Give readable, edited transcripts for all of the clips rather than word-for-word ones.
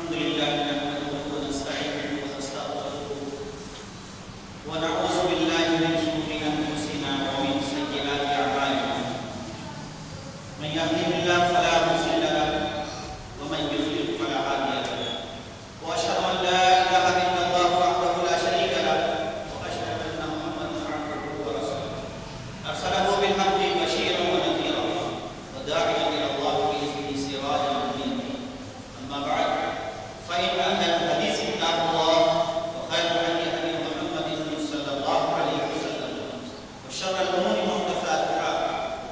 الحمد لله نحمده ونستعينه ونستغفره ونعوذ بالله من شرور انفسنا ومن سيئات اعمالنا من يهده الله فلا مضل له ومن يضلل فلا هادي له واشهد ان لا اله الا الله وحده لا شريك له واشهد ان محمدا عبده ورسوله ارسله بالحق بشيرا ونذيرا وداعيا الى الله باذنه سراجا منيرا اما بعد فإن أهل الحديث كتاب الله وخير الهدي هدي محمد صلى الله عليه وسلم وشر الأمور محدثاتها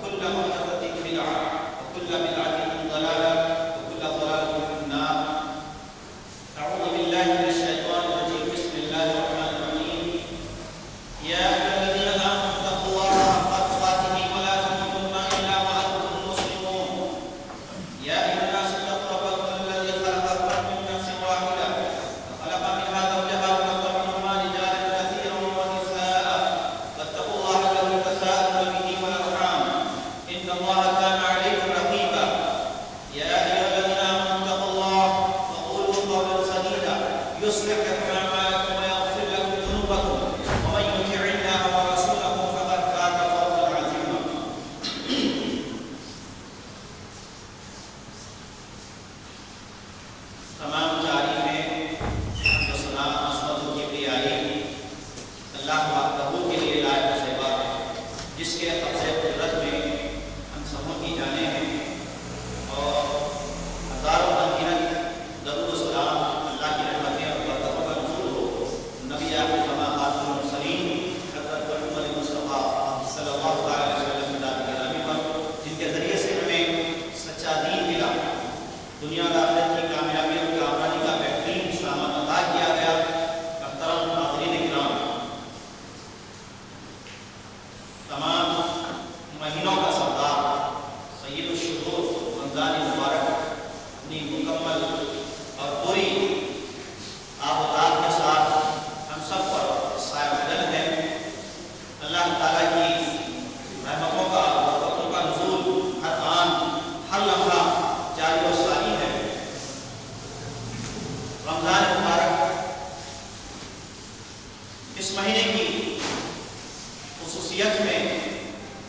وكل محدثة بدعة وكل بدعة ضلالة وكل ضلالة في النار. أعوذ بالله من الشيطان الرجيم. بسم الله الرحمن الرحيم. يا أيها الذين آمنوا اتقوا الله حق تقاته ولا تموتن إلا وأنتم مسلمون. يا أيها الناس اتقوا ربكم الذي خلقكم من نفس واحدة وخلق منها زوجها وبث منهما رجالا كثيرا ونساء واتقوا الله الذي تساءلون به والأرحام إن الله كان عليكم رقيبا. يا أيها الذين آمنوا اتقوا الله وقولوا قولا سديدا يصلح لكم أعمالكم ويغفر لكم ذنوبكم ومن يطع الله ورسوله فقد فاز فوزا عظيما. تمام تعریفیں حمد و ثنا عظمت و کبریائی اللہ وحدہ کے لیے لائق شیبہ ہے، جس کے قبض قدرت میں ہم سبوں کی جانیں ہیں، اور ہزاروں انگنت درود و سلام اللہ کی رحمتیں اور برکتوں کا نزول ہو نبی آخر زماں خاتم المرسلین حضرت محمد مصطفیٰ صلی اللہ علیہ وسلم کی ذات گرامی پر، جن کے ذریعے سے ہمیں سچا دین ملا، دنیا اور آخرت کی کامیابی اور کامیابی کا بہترین سامان عطا کیا گیا۔ محترم حاضرین کرام، تمام مہینوں کا سردار سید الشہور رمضان مبارک اپنی مکمل اور پوری آبادات کے ساتھ ہم سب پر سایہ بدل ہے۔ اللہ تعالیٰ کی رحمتوں کا برکتوں کا نزول ہر آن ہر لمحہ جاری و ساری ہے۔ رمضان مبارک اس مہینے کی خصوصیت میں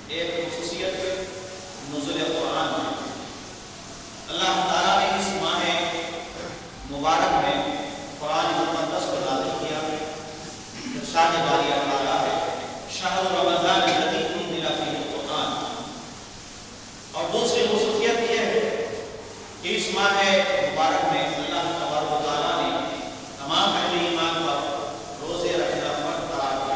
ایک خصوصیت نزول قرآن ہے۔ اللہ تعالیٰ نے اس ماہ مبارک میں قرآن مقدس کو نازل کیا۔ ارشاد باری تعالیٰ ہے شہر رمضان الذی انزل فیہ القرآن۔ اور دوسری خصوصیت یہ ہے کہ اس ماہ مبارک میں اللہ تبارک و تعالیٰ نے تمام اہل ایمان پر روزے رکھنا فرض قرار دیا۔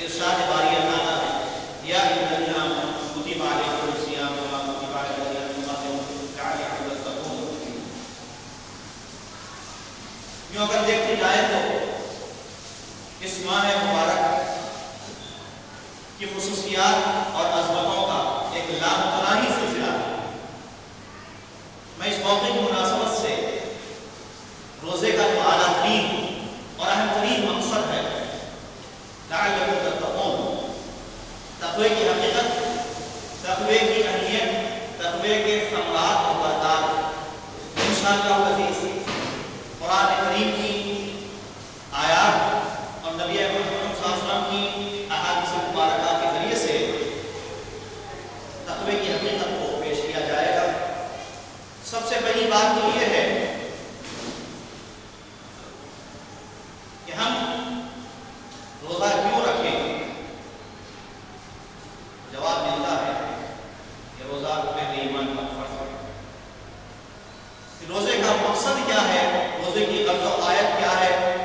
ارشاد باری تعالیٰ ہے یا ایھا الذین آمنوا کتب علیکم الصیام کما کتب علی الذین من قبلکم لعلکم تتقون۔ یوں اگر دیکھی جائے تو اس ماہ مبارک کی خصوصیات اور عظمتوں کا ایک لامتناہی سلسلہ ہے۔ میں اس موقع کی مناسبت سے روزے کا جو اعلیٰ ترین اور اہم ترین مقصد ہے لعلکم تتقون، تقوی کی حقیقت، تقوی کی اہمیت، تقوی کے ثمرات اور برکات انشاءاللہ العزیز قرآن کریم کی آیات اور نبی محمد صلی اللہ علیہ وسلم کی احادیث مبارکہ کے ذریعے سے تقوی کی حقیقت کو پیش کیا جائے گا۔ سب سے پہلی بات تو یہ ہے کہ ہم روزہ کیوں رکھیں۔ جواب ملتا ہے کہ روزہ پہلے ایمان کا فرض ہے۔ کہ روزے کا مقصد کیا ہے، روزے کی غرض و غایت کیا ہے،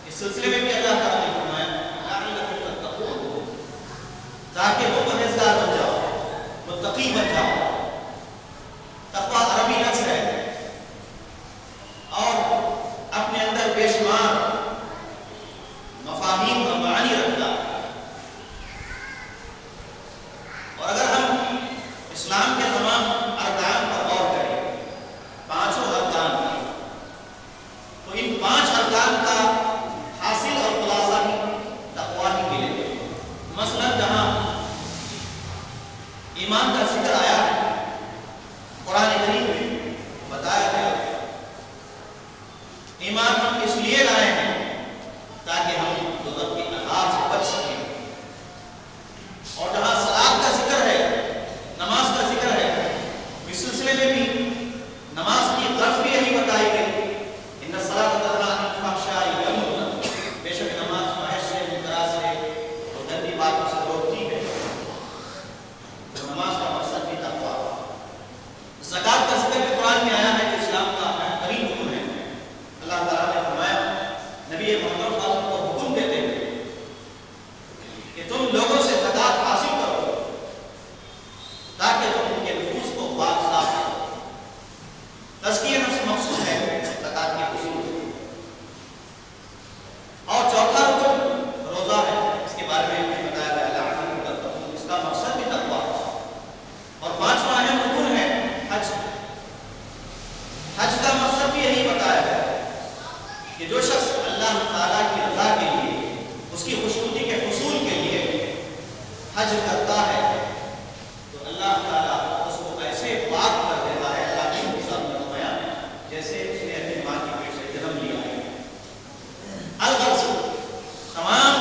اس سلسلے میں بھی اللہ تعالیٰ نے فرمایا لعلکم تتقون، تاکہ وہ پرہیزگار بن جاؤ، متقی بن جاؤ۔ تقویٰ عربی لفظ ہے اور اپنے اندر بے شمار مفاہیم اور معانی رکھتا ہے۔ اور اگر ہم اسلام کے تمام ارکان پر غور کریں، پانچوں ارکان پر، تو ان پانچ ارکان کا حاصل اور حج کا مقصد بھی یہی بتایا ہے کہ جو شخص اللہ تعالیٰ کی رضا کے لیے، اس کی خوشنودی کے حصول کے لیے حج کرتا ہے تو اللہ تعالیٰ اس کو ایسے پاک کر دیتا ہے، اللہ نے اس ساتھ فرمایا جیسے اس نے اپنی ماں کی پیٹ سے جنم لیا ہے۔ الغرض تمام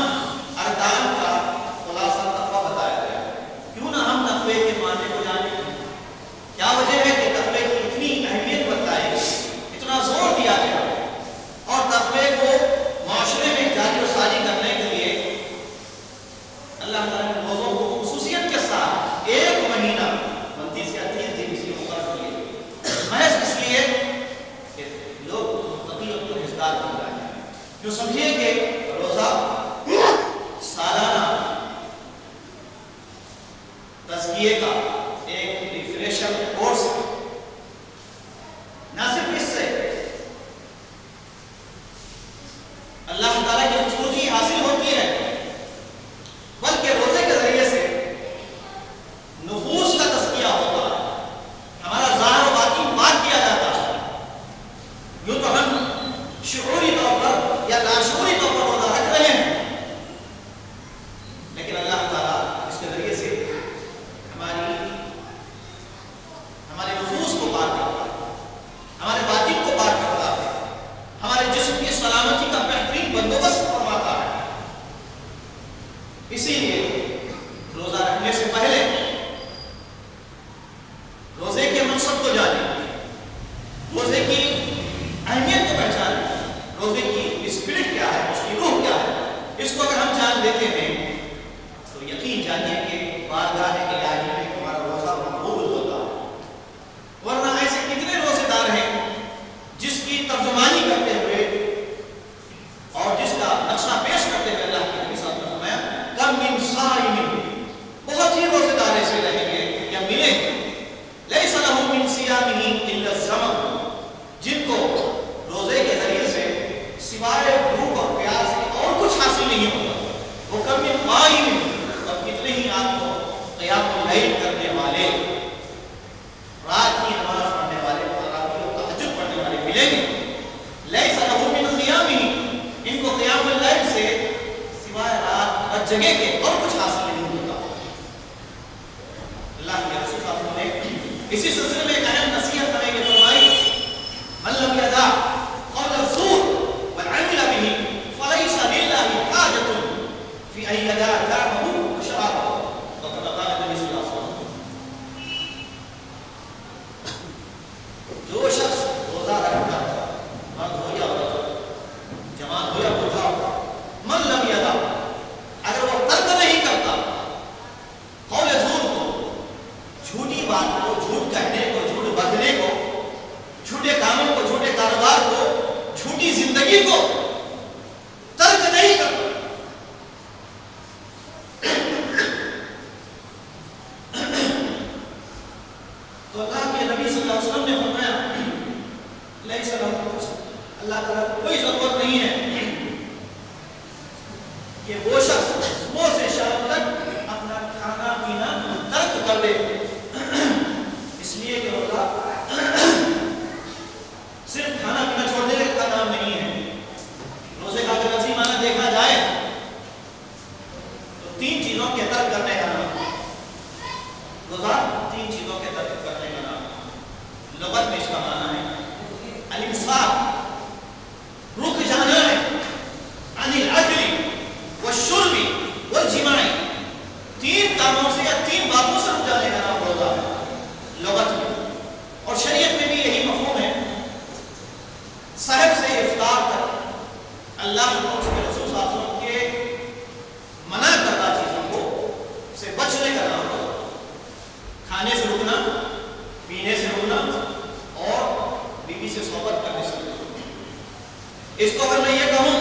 ارکان کا خلاصہ تقویٰ بتایا گیا۔ کیوں نہ ہم تقوی کے معنی کو جانیں؟ کیا وجہ ہے کہ تقوی کی اتنی اہمیت بتائی گئی، اتنا زور دیا گیا، اور تقوی کو معاشرے میں جاری و ساری کرنے کے لیے اللہ تعالیٰ نے روزوں کو خصوصیت کے ساتھ ایک مہینہ 29 یا 30 دن اس لیے مقرر کیے، محض اس لیے کہ لوگ متقی اور پرہیزگار بن جائیں۔ جو سمجھیے کہ روزہ سالانہ تزکیے کا ایک ریفریشر کورس ہے، نہ صرف اس سے اللہ تعالیٰ کی خوشنودی حاصل ہوتی ہے، بلکہ روزے کے ذریعے سے نفوس کا تزکیہ ہوتا ہے، ہمارا ظاہر و باطن پاک کیا جاتا ہے۔ یوں تو ہم شعوری طور پر یا لاشعوری طور پر روزہ رکھ رہے ہیں، لیکن اللہ تعالیٰ اس کے ذریعے سے ہمارے نفوس کو پاک کرتا ہے، ہمارے باطن کو پاک کرتا ہے، ہمارے جسم کی سلامتی کا بہترین بندوبست فرماتا ہے۔ اسی لیے روزہ رکھنے سے پہلے روزے کے مقصد کو جانیں، روزے کی اہمیت کو پہچانیں، روزے کی اسپرٹ کیا ہے، اس کی روح کیا ہے۔ اس کو اگر ہم جان لیتے ہیں تو یقین جانیے کہ بارگاہ الہی میں ہمارا روزہ مقبول ہوتا ہے۔ ورنہ ایسے کتنے روزے دار ہیں جس کی ترجمانی کرتے ہوئے اور جس کا نقشہ پیش کرتے ہوئے اللہ کے نبی صلی اللہ علیہ وسلم نے فرمایا کم من صائم، بہت ہی روزے دار ایسے رہیں گے یا ملیں گے لیس لہ من صیامہ الا الظمأ، جن کو روزے کے ذریعے سے سوائے بھوک اور پیاس کے اور کچھ حاصل نہیں ہوتا۔ وہ کم من قائم، اور کتنے ہی آپ کو قیام اللیل کرنے والے، رات کی نماز پڑھنے والے، تراویح و تہجد پڑھنے والے ملیں گے۔ لیس لہ من قیامہ، ان کو قیام اللیل سے سوائے رات جگہ کے اور کچھ حاصل نہیں ہوتا۔ اللہ کے رسول صلی اللہ علیہ وسلم نے اسی سلسلے میں ایک اہم نصیحت ہمیں یہ فرمائی، من لم یدع قول الزور والعمل به فلیس للہ حاجۃ فی ان یدع طعمہ وشرابہ، وقد قال النبی صلی اللہ علیہ وسلم۔ جو شخص روزہ رکھتا ہے، مرد ہو یا عورت، جوان ہو یا بوڑھا ہو، من لم یدع، اگر وہ ترک نہیں کرتا قول زور کو، جھوٹی بات کو، جھوٹ کہنے کو، جھوٹ بکنے کو، جھوٹے کاموں کو، جھوٹے کاروبار کو، جھوٹی زندگی کو ترک نہیں کرتا، تو اللہ کے نبی صلی اللہ علیہ وسلم نے فرمایا لیس لہ، اللہ تعالیٰ کو کوئی ضرورت نہیں ہے کہ وہ شخص صبح سے شام تک اپنا کھانا پینا ترک کر دے، اس لیے کہ روزہ صرف کھانا پینا چھوڑ دینے کا نام نہیں ہے۔ روزے کا اگر اصلی معنی دیکھا جائے تو 3 چیزوں کے ترک کرنے کا نام ہے۔ روزہ 3 چیزوں کے ترک کرنے کا نام ہے۔ لغت میں اس کا معنی ہے الامساک، رک جانا ہے، عن الاکل والشرب والجماع، 3 کاموں سے یا 3 باتوں سے رک جانے کا نام روزہ ہے لغت میں، اور شریعت میں بھی یہی مفہوم ہے۔ سحر سے افطار تک اللہ کو اس کے رسول صلی اللہ علیہ وسلم کے منع کردہ چیزوں کو سے بچنے کا نام روزہ، کھانے سے رکنا، پینے سے رکنا، اور بیوی سے صحبت کرنے سے رکنا۔ اس کو اگر میں یہ کہوں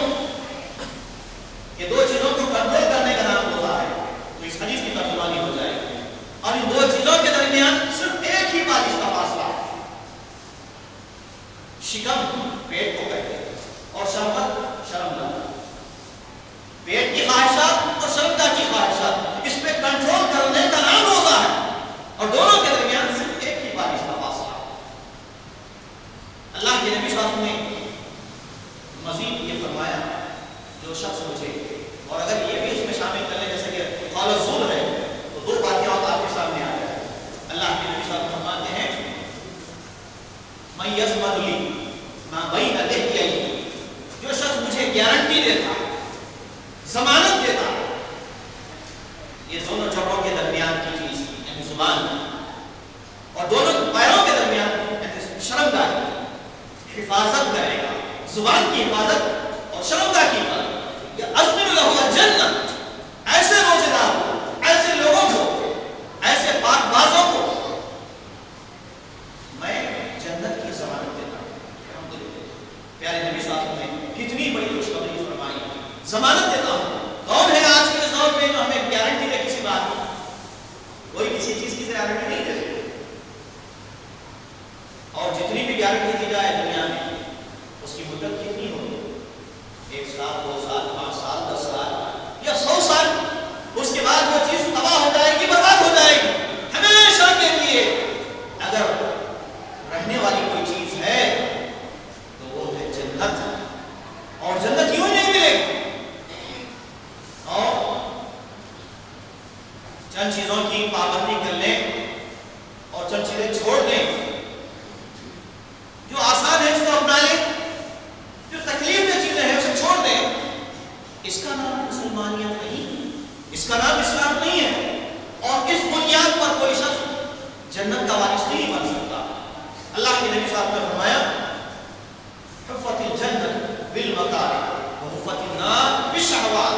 کہ 2 چیزوں کو کنٹرول کرنے کا نام روزہ ہے تو اس حدیث کی ترجمانی ہو جائے گی، اور ان 2 چیزوں کے درمیان صرف ایک ہی بات اس کا فاصلہ ہے، شکم پیٹ کو کہتے ہیں، اور شہوت شرمگاہ، پیٹ کی خواہشات اور شرمگاہ کی خواہشات، اس پہ کنٹرول کرنے کا نام روزہ ہے، اور دونوں کے درمیان صرف ایک ہی بات اس کا فاصلہ ہے۔ اللہ کے نبی صلی اللہ علیہ وسلم نے مزید یہ فرمایا جو شخص مجھے، اور اگر یہ بھی اس میں شامل کر لیں جیسے کہ قول الزور ہے تو دو باتیں اور آپ کے سامنے آ جائیں. اللہ کے نبی صلی اللہ علیہ وسلم فرماتے ہیں من یضمن لی ما بین لحییہ، جو شخص مجھے گارنٹی دیتا، ضمانت دیتا، یہ دونوں جبڑوں کے درمیان کی چیز یعنی زبان اور دونوں پیروں کے درمیان یعنی شرمگاہ کی حفاظت کرے گا، زبان کی حفاظت اور شرمگاہ کی حفاظت، یہ اضمن لہ الجنہ، ایسے روزے دار کو، ایسے لوگوں کو، ایسے پاک بازوں کو میں جنت کی ضمانت دیتا ہوں. الحمدللہ پیارے نبی صلی اللہ علیہ وسلم نے کتنی بڑی خوشخبری فرمائی. ضمانت دیتا ہوں. کون ہے آج کے دور میں جو ہمیں گارنٹی دے کسی بات کی؟ کوئی کسی چیز کی گارنٹی نہیں دے سکتا. اور جتنی بھی گارنٹی دی جائے دنیا میں اس کی مدت کتنی ہوگی؟ 1 سال، 2 سال، 5 سال، 10 سال یا 100 سال. اس کے بعد وہ چیز تباہ ہو جائے گی، برباد ہو جائے گی ہمیشہ کے لیے. اگر رہنے والی کوئی چیز ہے تو وہ ہے جنت، اور جنت یوں ہی نہیں ملے گی. اور چند چیزوں کی پابندی کر لیں اور چند چیزیں چھوڑ دیں، جو آسان ہے اس کو اپنا لیں، جو تکلیف دہ چیزیں ہیں اسے چھوڑ دیں. اس کا نام مسلمانیت نہیں، اس کا نام اسلام نہیں ہے. اور اس بنیاد پر کوئی شخص جنت کا وارث نہیں بن سکتا. اللہ کے نبی صاحب نے فرمایا حفت الجنت بالمکارہ وحفت النار بالشہوات.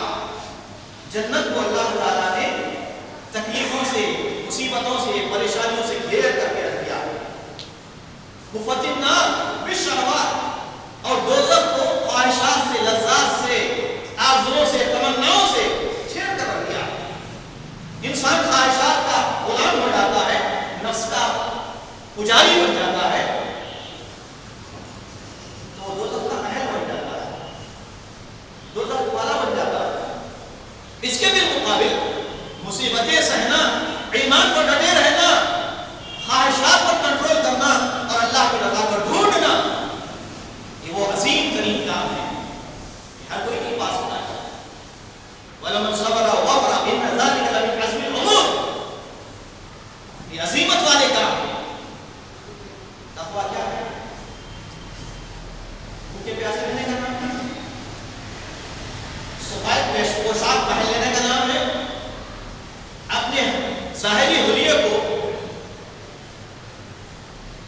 جنت کو اللہ تعالیٰ نے تکلیفوں سے، مصیبتوں سے، پریشانیوں سے گھیر کر کے رکھ دیا. حفت النار بالشہوات، اور دوزخ کو خواہشات سے، لذات سے، آرزوؤں سے، تمناؤں سے چھیڑ کر رکھ دیا. انسان خواہشات کا غلام ہو جاتا ہے، نفس کا پجاری بن جاتا ہے تو دوزخ کا اہل بن جاتا ہے، دوزخ والا بن جاتا ہے. اس کے بالمقابل مصیبتیں سہنا، ایمان پر ڈٹے رہنا، خواہشات پر کنٹرول کرنا اور اللہ کی رضا پر ڈھونڈنا، یہ وہ عظیم ترین کام ہے کہ ہر کوئی نہیں پا سکتا ہے. وَلَمَنْ صَبَرَ وَغَفَرَ إِنَّ ذَلِكَ لَمِنْ عَزْمِ الْأُمُورِ، یہ عظیمت والے کام ہے. تقویٰ کیا ہے؟ بھوکے پیاسے رہنے کا نام ہے، سفید پوشاک پہن لینے کا نام ہے، اپنے ظاہری حلیے کو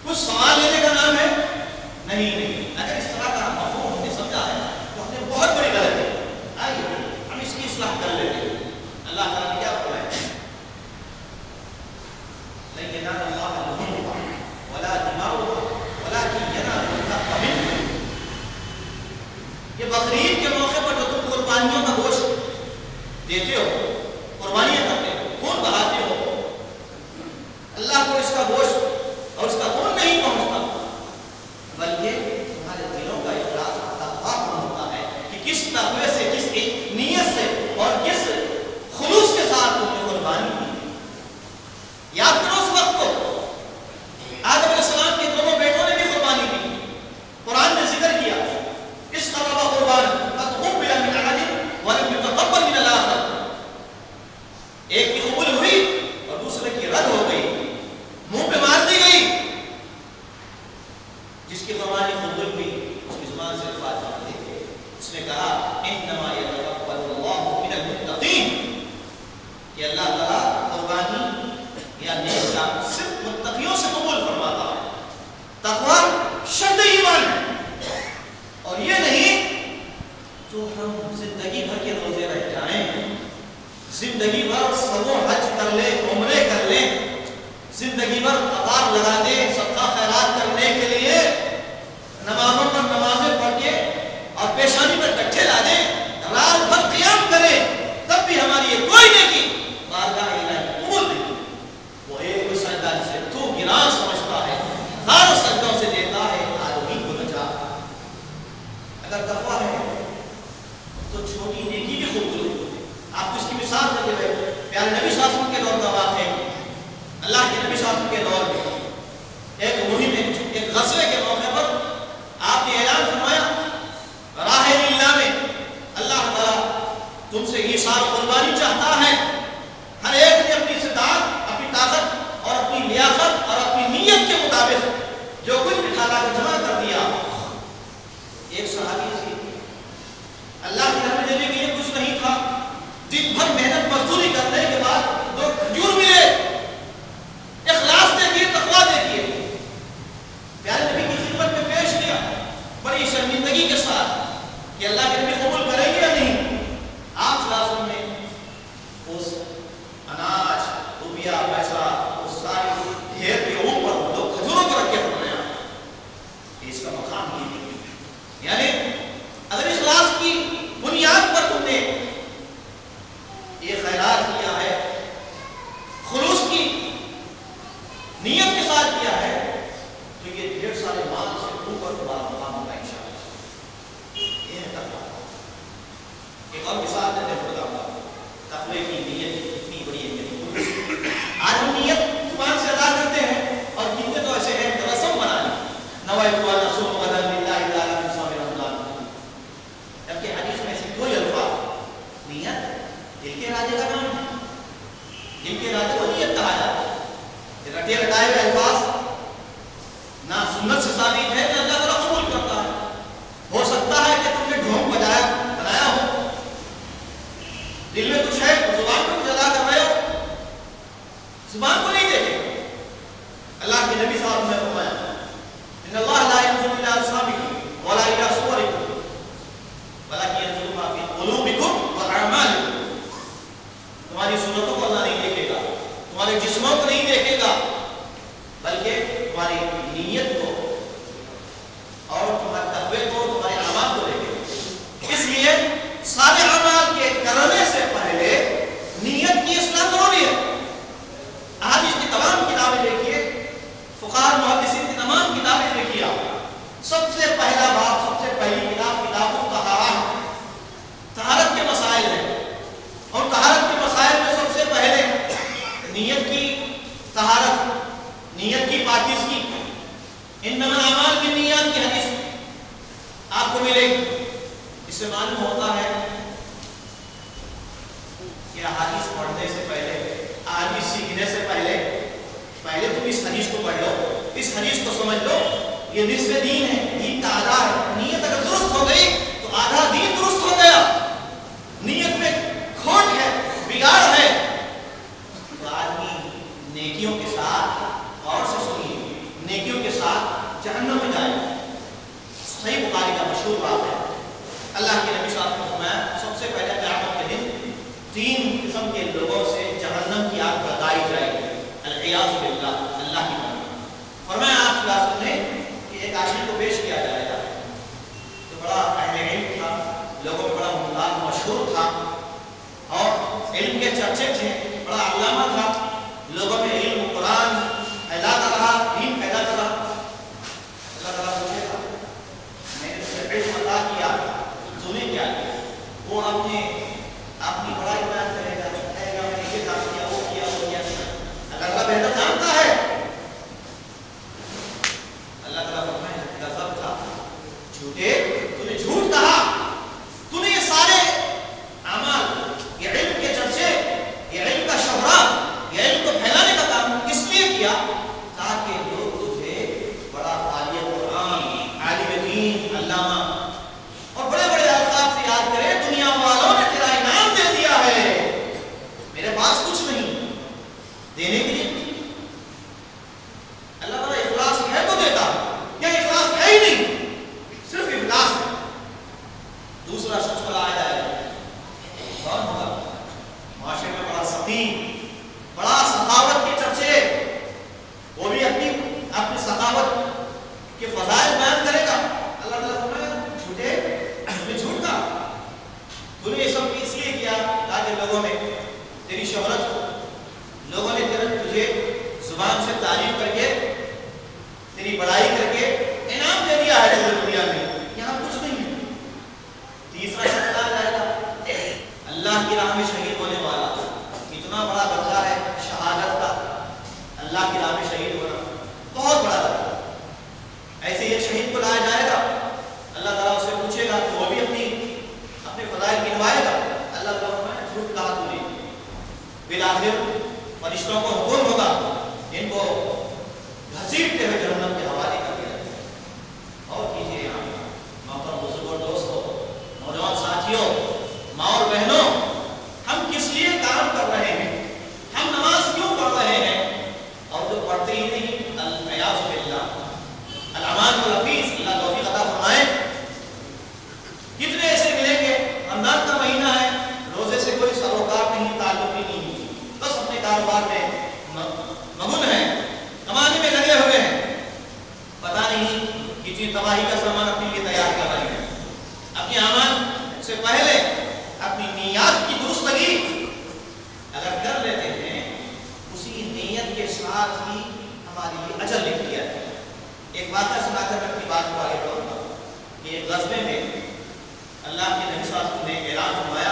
کچھ سوال لینے کا نام ہے؟ نہیں. اگر اس طرح کا مفہوم ہم نے سمجھا ہے تو ہم نے بہت بڑی غلطی ہے. آئیے ہم اس کی اصلاح کر لیتے ہیں. اللہ تعالیٰ نے کیا فرمایا؟ لَن يَنَالَ اللَّهَ لُحُومُهَا وَلَا دِمَاؤُهَا وَلَٰكِن يَنَالُهُ التَّقْوَىٰ مِنكُمْ. یہ بقرعید کے موقع پر جو تم قربانیوں کا گوشت دیتے ہو، قربانیاں کرتے ہو، خون بہاتے ہو، اللہ کو اس کا گوشت اور اس کا خون نہیں پہنچتا، بلکہ تمہارے دلوں کا اخلاص تقویٰ پہنچتا ہے کہ کس تقوی سے، کس نیت سے اور کس خلوص کے ساتھ تم نے قربانی کی. یاد کرو اس وقت کو، آدم علیہ السلام کے دونوں بیٹوں نے بھی قربانی کی. قرآن نے ذکر کیا اس قربہ قربان فتقبل من احد ولم يتقبل من الاخر. ایک کی قبول ہوئی اور دوسرے کی رد ہو گئی، منہ پہ مار دی گئی. جس کی قربانی قبول ہوئی اس کی زبان سے الفاظ نکلے تھے. اس نے کہا انما يتقبل الله من المتقين، کہ اللہ تعالیٰ قربانی یا نیک کام صرف متقیوں سے قبول فرماتا ہے. تقویٰ شرط ایمان ہے، اور یہ نہیں جو ہم زندگی بھر کے روزے رہ جائیں، زندگی بھر سبوں حج کر لیں، عمرے کر لیں، زندگی بھر قطار لگا دیں صدقہ خیرات کرنے کے لیے، نمازوں پر نمازیں پڑھ کے اور پیشانی پر کٹھے لا دیں، رات بھر قیام کریں، تب بھی ہماری یہ کوئی نیکی بارگاہ الہی قبول نہیں. وہ ایک سجدہ جسے تو گراں سمجھتا ہے، ہزاروں سجدوں سے دیتا ہے آدمی کو بچا. اگر تقویٰ ہے تو چھوٹی نیکی بھی قبول ہے. آپ کو اس کی مثال دیتے ہوئے پیارے نبی صلی اللہ علیہ وسلم کے دور کا واقعہ ہے. اللہ کے نبی صلی اللہ علیہ وسلم کے دور میں ایک مہم میں، ایک غزوے کہ اللہ کے نبی قبول کریں گے یا نہیں؟ آپ صلی اللہ علیہ وسلم نے اس اناج روپیہ پیسہ اس ساری ڈھیر کے اوپر دو کھجوروں کو رکھ کے فرمایا کہ اس کا مقام یہ نہیں. یعنی اگر اخلاص کی بنیاد پر تم نے یہ خیرات کیا ہے، خلوص کی نیت کے ساتھ کیا ہے، تو یہ ڈھیر سارے مال سے اوپر تمہارا مقام ہوگا انشاءاللہ. یہ ہے تقویٰ. ایک اور مثال دیتے ہیں خدا کا تقوی کی نیت کتنی بڑی ہے. آج ہم نیت زبان سے ادا کرتے ہیں اور کتنے تو ایسے ہیں رسم بنا لی نوائت والا سو بدل للہ تعالی من صوم رمضان، جبکہ حدیث میں ایسے کوئی الفاظ نیت دل کے ارادے کا نام ہے. دل کے ارادے کو نیت کہا جاتا ہے. رٹے رٹائے ہوئے الفاظ نہ سنت سے ثابت ہے نہ اللہ تعالیٰ قبول کرتا ہے. ہو سکتا ہے کہ تم نے ڈھونگ بنایا ہو، دل میں کچھ ہے، زبان کو کچھ ادا کر رہے ہو، زبان کو نہیں دیکھے. اللہ کے نبی صاحب نے فرمایا ان اللہ لا ينظر الى اجسامكم ولا الى صوركم ولكن ينظر ما في قلوبكم واعمالكم. تمہاری صورتوں کو اللہ نہیں دیکھے گا، تمہارے جسموں کو نہیں دیکھے گا، بلکہ تمہاری نیت کو اور تمہارے تقوی کو، تمہارے اعمال کو دیکھے گا. اس لیے سارے اعمال کے کرنے سے پہلے نیت کی اصلاح ضروری ہے. احادیث کی تمام کتابیں دیکھیے، فقہاء محدثین کی تمام کتابیں دیکھیے، آپ سب سے پہلا باب، سب سے پہلی کتاب الطہارہ، طہارت کے مسائل ہیں. اور طہارت کے مسائل میں سب سے پہلے نیت کی طہارت، نیت کی پاکیزگی. انما الاعمال بالنیات کی حدیث آپ کو ملے گی. اس سے معلوم ہوتا ہے کہ احادیث پڑھنے سے پہلے، احادیث سیکھنے سے پہلے تم اس حدیث کو پڑھ لو، اس حدیث کو سمجھ لو. یہ نصف دین ہے، دین کا آدھا ہے. نیت اگر درست ہو گئی تو آدھا دین درست ہو گیا. نیت میں کھوٹ ہے، بگاڑ ہے، تو آدمی نیکیوں کے ساتھ، اور سے سنیے، نیکیوں کے ساتھ جہنم میں جائے. صحیح بخاری کا مشہور بات ہے. اللہ کے نبی صلی اللہ علیہ وسلم نے فرمایا سب سے پہلے قیامت کے دن 3 قسم کے لوگوں سے جہنم کی آگ بردائی جائے گی. العیاذ باللہ، اللہ کی پناہ. فرمایا آپ صلی اللہ علیہ وسلم نے کہ ایک آدمی کو پیش کیا جائے گا جو بڑا اہل علم تھا، لوگوں میں بڑا مشہور تھا اور علم کے چرچے تھے، بڑا علامہ تھا، لوگوں میں علم قرآن پھیلاتا رہا، دین پھیلاتا رہا. اللہ تعالیٰ پوچھے گا میں نے تجھے علم عطا کیا، تو نے کیا کیا؟ وہ اپنی بڑائی بیان کرے گا، کہے گا میں نے یہ کام کیا، وہ کیا. اگر اللہ بہتر جانتا ہے. اللہ تعالیٰ فرمائے کذب تھا، جھوٹے، تو نے جھوٹ کہا، تو نے یہ سارے اعمال، یہ علم کے چرچے، یہ علم کا شہرہ، یہ علم کو پھیلانے کا کام کس لیے کیا؟ تاکہ لوگ تجھے بڑا قاری قرآن، عالم دین، علامہ اور بڑے بڑے القاب سے یاد کرے. دنیا والوں نے تیرا انعام دے دیا ہے، میرے پاس کچھ نہیں دینے کے لیے. اللہ تعالیٰ اخلاص ہے تو دیتا، یا اخلاص ہے ہی نہیں، صرف اخلاص ہے. دوسرا شخص پر آیا جائے گا، کون ہوگا؟ معاشرے میں بڑا سخی، بڑا سخاوت کے چرچے، وہ بھی اپنی سخاوت کے فضائل بیان کرے گا. اللہ تعالیٰ فرمائے جھوٹے، تمہیں جھوٹ کہا، تو نے یہ سب اس لیے کیا تاکہ لوگوں میں تیری شہرت ہو، لوگوں نے تجھے زبان سے تعریف کر کے، تیری بڑائی کر کے انعام دے دیا ہے دنیا میں، یہاں کچھ نہیں ہے. تیسرا شخص آ جائے گا اللہ کی راہ میں شہید ہونے والا. اتنا بڑا درجہ ہے شہادت کا، اللہ کی راہ میں شہید ہونا بہت بڑا درجہ. ایسے ایک شہید کو لایا جائے گا، اللہ تعالیٰ اسے پوچھے گا تو وہ بھی اپنے فضائل گنوائے گا. اللہ تعالیٰ فرمائے جھوٹ کہا تو نے. بالآخر فرشتوں کو حکم ہوگا ان کو گھسیٹتے ہوئے جہنم کے حوالے کر دیا جائے. اور کیجیے یہاں محترم بزرگوں، دوستوں، نوجوان ساتھیوں، ماں اور بہنوں، ہم کس لیے کام کر رہے ہیں؟ ہم نماز کیوں پڑھ رہے ہیں؟ اور جو پڑھتے ہی نہیں، العیاذ باللہ، الامان والحفیظ، اللہ توفیق عطا فرمائے. کتنے کتنی تباہی کا سامان اپنے لیے تیار کر رہے ہیں. اپنے اعمال سے پہلے اپنی نیات کی درستگی اگر کر لیتے ہیں، اسی نیت کے ساتھ ہی ہمارے لیے اجر لکھ دیا ہے. ایک واقعہ سنا کر میں اپنی بات کو آگے بڑھوں گا کہ ایک غزوے میں اللہ کے نبی صلی اللہ علیہ وسلم نے اعلان فرمایا،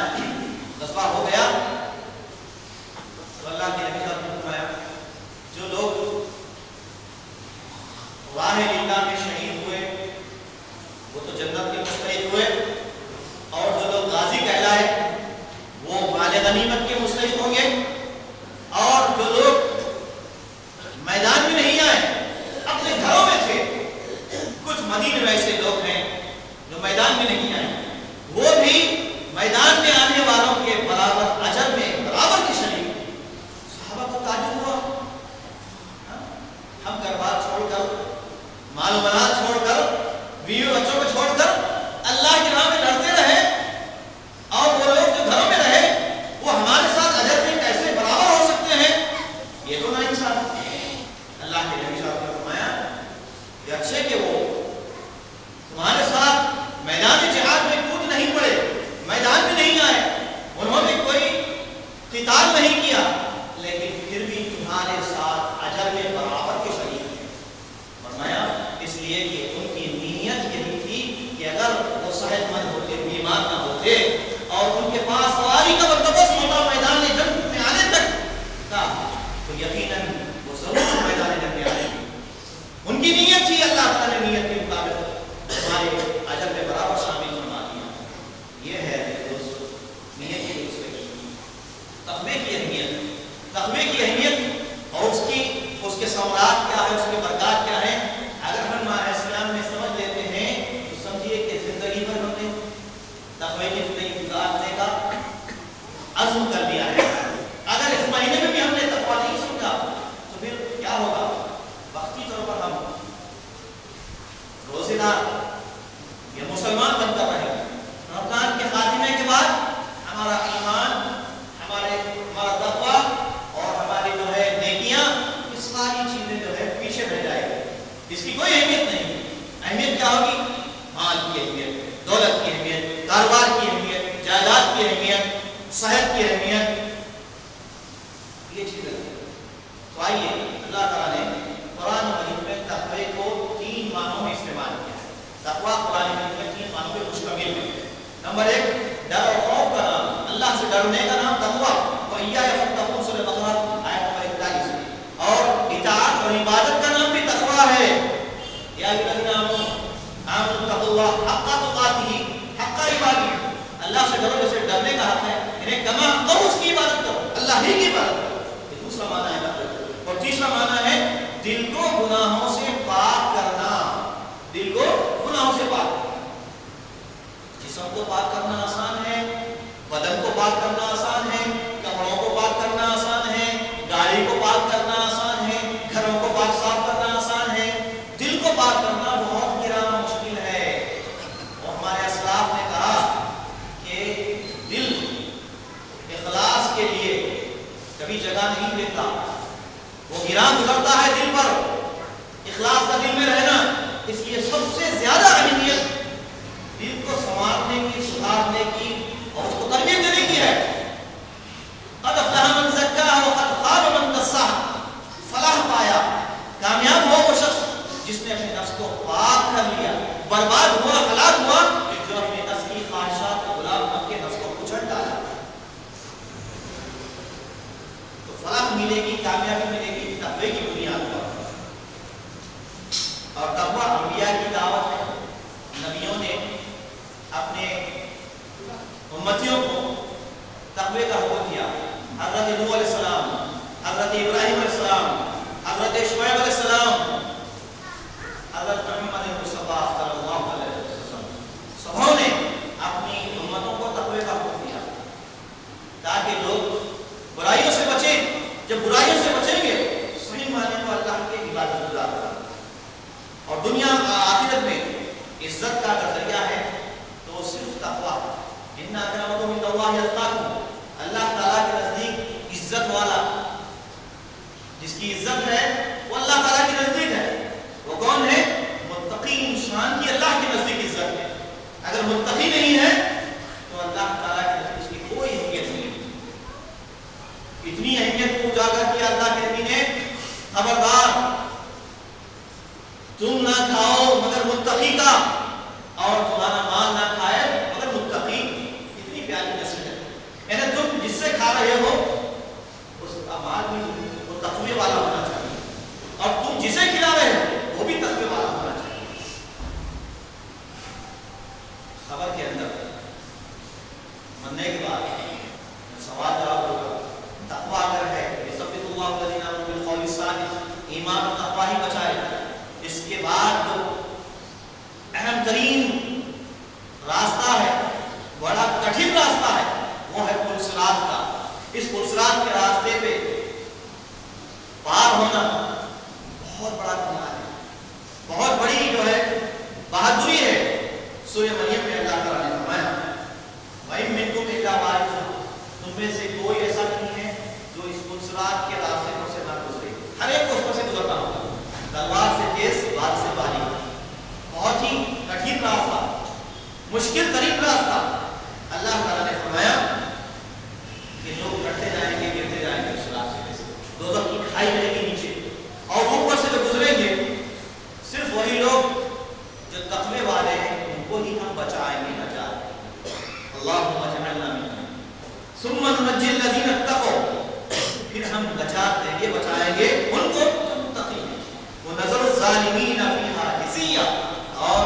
غزوہ ہو گیا تو اللہ کے نبی صلی اللہ علیہ وسلم نے فرمایا جو لوگ راہ اللہ میں شہید ہوئے وہ تو جنت کے مستحق ہوئے، اور جو لوگ غازی کہلائے وہ مال غنیمت کے مستحق ہوں گے، اور جو لوگ میدان میں نہیں آئے اپنے گھروں میں تھے، کچھ مدینے میں ایسے لوگ ہیں جو میدان میں نہیں آئے، وہ بھی میدان میں آنے والوں کے برابر اجر میں برابر کی شریک. صحابہ کو تعجب ہوا، ہم گھر بار چھوڑ کر، مال و منال چھوڑ کر، بیوی بچوں کو چھوڑ کر اللہ کی راہ میں لڑتے رہے، اور وہ لوگ جو گھروں میں رہے وہ ہمارے ساتھ اجر میں کیسے برابر ہو سکتے ہیں؟ یہ تو ناانصافی ہے. اللہ کے نبی صلی اللہ علیہ وسلم نے فرمایا کہ اچھے کہ وہ تمہارے ساتھ میدان جہاد میں کود نہیں پڑے، میدان میں نہیں آئے، انہوں نے کوئی قتال نہیں کیا، لیکن پھر بھی تمہارے ساتھ اجر میں برابر کے شریک ہیں. فرمایا اس لیے کہ ان کی نیت یہی تھی کہ اگر وہ صحت مند ہوتے، بیمار نہ ہوتے، اور ان کے پاس سواری کا بندوبست ہوتا میدان جنگ میں آنے تک کا، تو یقیناً وہ ضرور میدان جنگ میں آئے گی. ان کی نیت تھی، اللہ تعالیٰ نے نیت کے مطابق ہمارے اجر میں برابر شامل فرما دیا. یہ ہے دوست نیت کی درستگی، تقوی کی اہمیت، تقوی کی اہمیت اور اس کے ثمرات کیا ہے، اس کے برکات کیا ہے. اگر ہم اسلام میں سمجھ لیتے ہیں تو سمجھیے کہ زندگی بھر ہم نے تقوی کی زندگی گزارنے کا عزم کر لیا ہے. اگر اس مہینے میں بھی ہم نے تقوی نہیں سمجھا تو پھر کیا ہوگا؟ وقتی طور پر ہم روزے دار یا مسلمان بن کر رہیں، رمضان کے خاتمے کے بعد ہمارا ایمان، ہمارا تقوی اور ہماری جو ہے نیکیاں، یہ ساری چیزیں جو ہے پیچھے رہ جائے گی. اس کی کوئی اہمیت نہیں. اہمیت کیا ہوگی؟ مال کی اہمیت، دولت کی اہمیت، کاروبار کی اہمیت، جائیداد کی اہمیت، صحت کی اہمیت، یہ چیزیں. تو آئیے، اللہ تعالیٰ نے قرآن مجید میں تقوی کو 3 معنوں میں استعمال کیا ہے. تقوی قرآن مجید میں 3 معنوں پہ مشتمل ہے. نمبر 1 ڈر اور خوف کا نام، اللہ سے ڈرنے کا نام تقوی. وَإِيَّايَ فَاتَّقُونِ سورۃ بقرہ آیت نمبر 41. اور اطاعت اور عبادت کا نام بھی تقوی ہے. یا الذین آمنوا اتقوا اللہ حق تقاتہ، حق عبادتہ، اللہ سے ڈرو جیسے ڈرنے کا حق ہے، یعنی کما حق اس کی عبادت کرو، اللہ ہی کی عبادت کرو. یہ دوسرا معنی ہے تقوی. اور تیسرا معنی ہے دل کو گناہوں سے پاک کرنا. دل کو گناہوں سے پاک کرنا. جسم کو پاک کرنا آسان ہے، بدن کو پاک کرنا آسان ہے، کپڑوں کو پاک کرنا آسان ہے، گاڑی کو پاک کرنا آسان ہے، گھروں کو پاک صاف کرنا آسان ہے. دل کو پاک کرنا بہت گراں مشکل ہے. اور ہمارے اسلاف نے کہا کہ دل اخلاص کے لیے کبھی جگہ نہیں دیتا، وہ گراں گزرتا ہے دل پر. اخلاص کا دل میں رہنا، اس لیے سب سے زیادہ اہمیت دل کو سنوارنے کی، سدھارنے کی اور اس کو تربیت دینے کی ہے. قد افلح من زکاہا وقد خاب من دساہا. فلاح پایا، کامیاب ہو وہ شخص جس نے اپنے نفس کو پاک کر لیا. برباد ہوا، ہلاک ہوا کہ جو اپنے نفس کی خواہشات کو غلام بن کے نفس کو کچل ڈالا. تو فلاح ملے گی، کامیابی ملے گی تقوی کی بنیاد پر. اور تقوی انبیاء کی دعوت ہے. نبیوں نے اپنے امتیوں کو تقوی کا حکم دیا. حضرت نوح علیہ السلام، حضرت ابراہیم علیہ السلام، حضرت شعیب علیہ السلام، حضرت محمد مصطفیٰ صلی اللہ علیہ وسلم، سبوں نے اپنی امتوں کو تقوی کا حکم دیا تاکہ لوگ برائیوں سے بچیں. جب برائیوں سے بچیں گے صحیح معنی میں اللہ کی عبادت گزار کریں. اور دنیا آخرت میں عزت کا اگر ذریعہ ہے تو صرف تقوی. ان اکرمکم عند اللہ اتقاکم. اللہ تعالیٰ کے نزدیک عزت والا، جس کی عزت ہے وہ اللہ تعالیٰ کے نزدیک ہے. وہ کون ہے؟ متقی انسان اگر متقی نہیں ہے تو اللہ تعالیٰ کے نزدیک اس کی کوئی اہمیت نہیں. اتنی اہمیت کو اجاگر کیا اللہ کے نبی نے، خبردار تم نہ کھاؤ مگر متقی کا، اور تمہارا مال نہ کھائے مگر متقی. اتنی پیاری نسل ہے. یعنی تم جس سے کھا رہے ہو اس کا مال بھی وہ تقوی والا ہونا چاہیے، اور تم جسے کھلا رہے ہو وہ بھی تقوی والا ہونا چاہیے. خبر کے اندر مرنے کے بعد سوال جواب ہوگا. تقوی اگر ہے یثبت اللہ الذین آمنوا بالقول الثابت، ایمان اور تقوی ہی بچائے. اس کے بعد جو اہم ترین راستہ ہے، بڑا کٹھن راستہ ہے، وہ ہے پل صراط کا. اس پل صراط کے راستے پہ پار ہونا بہت بڑا گناہ ہے، بہت بڑی جو ہے بہادری ہے. سورہ مریم میں اللہ تعالیٰ نے فرمایا وَإِن مِّنكُمْ إِلَّا وَارِدُهَا، تم میں سے کوئی ایسا نہیں ہے جو اس پل صراط کے راستے پر سے نہ گزرے. ہر ایک کو اس پر سے گزرنا ہوگا. تلوار سے تیز، بال سے باریک، بہت ہی کٹھن راستہ، مشکل ترین راستہ. اللہ تعالیٰ نے فرمایا کہ لوگ کٹتے جائیں گے، گرتے جائیں گے اس راستے سے، دوزخ کی کھائی رہے گی نیچے، اور اوپر سے جو گزریں گے صرف وہی لوگ جو تقوی والے ہیں ان کو ہی ہم بچائیں گے. اللہم اجعلنا منہم ثم ننجی الذین اتقوا، پھر ہم نجات دیں گے، بچائیں گے ان کو جو متقی ہیں. وَنَذَرُ الظَّالِمِينَ فِيهَا جِثِيًّا، اور